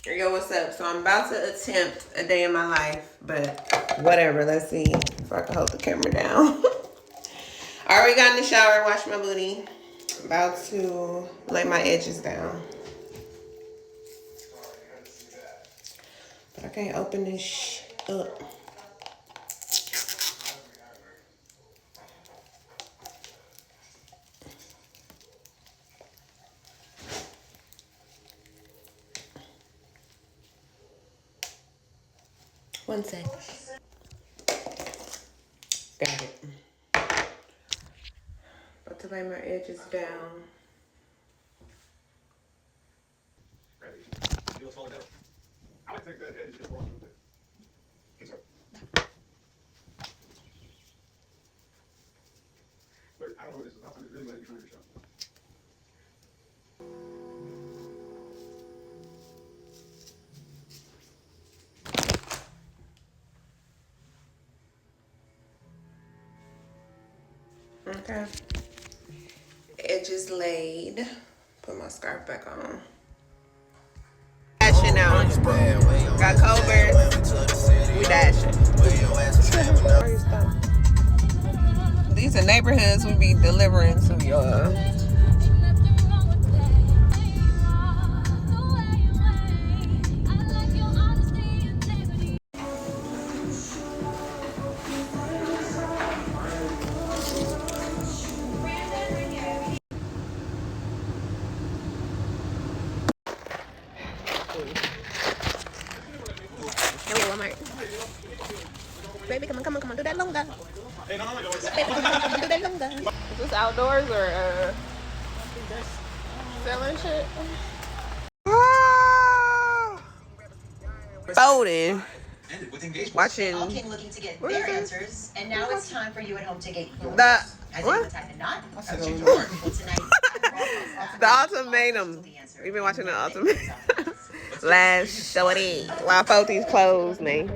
Yo, what's up? So I'm about to attempt a day in my life, but whatever. Let's see if I can hold the camera down. I already got in the shower, washed my booty. About to lay my edges down. But I can't open this up. One sec. Got it. About to lay my edges down. I think that edge is wrong with it. But I don't know what this is. I'm really letting you finish your shot. Okay. Edges laid. Put my scarf back on. Dashing now. Got Cobras. We dashing. These are neighborhoods we be delivering to y'all. Walmart. Baby, come on, do that longer. Baby, come on, do that longer. Is this outdoors or selling shit? Folding. Watching. Looking to get their answers, and now it's time for you at home to get yours. What? The ultimatum. We've been watching the ultimatum. Last show it in. While I fold these clothes, man.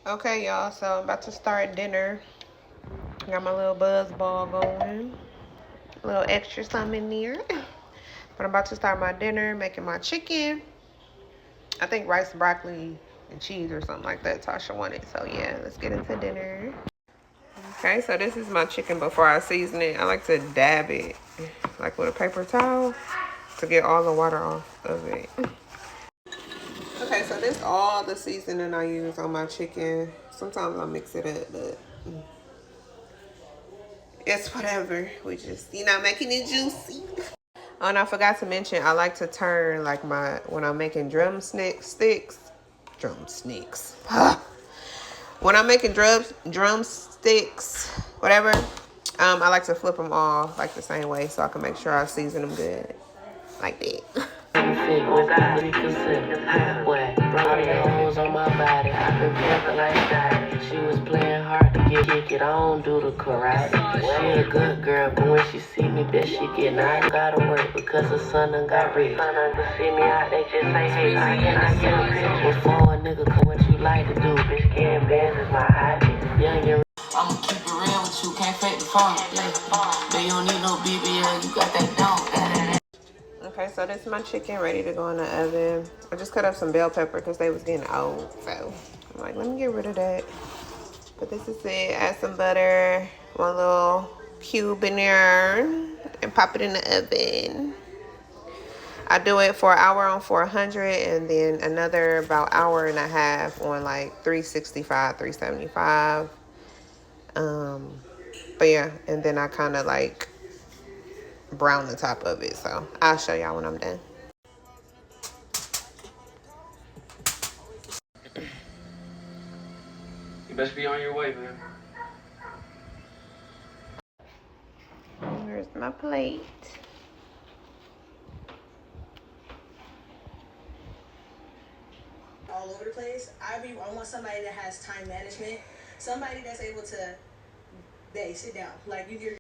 Okay, y'all. So I'm about to start dinner. Got my little buzz ball going. A little extra something in there. But I'm about to start my dinner, making my chicken. I think rice, broccoli, and cheese or something like that Tasha wanted. So yeah, let's get into dinner. Okay, so this is my chicken before I season it. I like to dab it like with a paper towel to get all the water off of it. Okay, so this is all the seasoning I use on my chicken. Sometimes I mix it up, but it's whatever. We just, making it juicy. Oh, and I forgot to mention, I like to turn like when I'm making drumsticks. When I'm making drumsticks, whatever, I like to flip them all like the same way so I can make sure I season them good, like that. On my body, I've been fucking like that. She was playing hard to kick it on, do the karate. She a good girl, but when she see me, bitch, she get nice. Gotta work because her son done got rich. Son done see me out, they just say, hey, can I get a picture? Before a nigga come, what you like to do, bitch, getting bands is my hobby. Young, I'ma keep it real with you, can't fake the phone. Yeah, you don't need no BBL, you got that dope. Okay, so this is my chicken ready to go in the oven. I just cut up some bell pepper because they was getting old. So I'm like, let me get rid of that. But this is it. Add some butter, one little cube in there, and pop it in the oven. I do it for an hour on 400 and then another about hour and a half on like 365, 375. But yeah, and then I kind of like brown the top of it. So I'll show y'all when I'm done. You best be on your way, man. Here's my plate. All over the place. I want somebody that has time management, somebody that's able to, sit down. Like you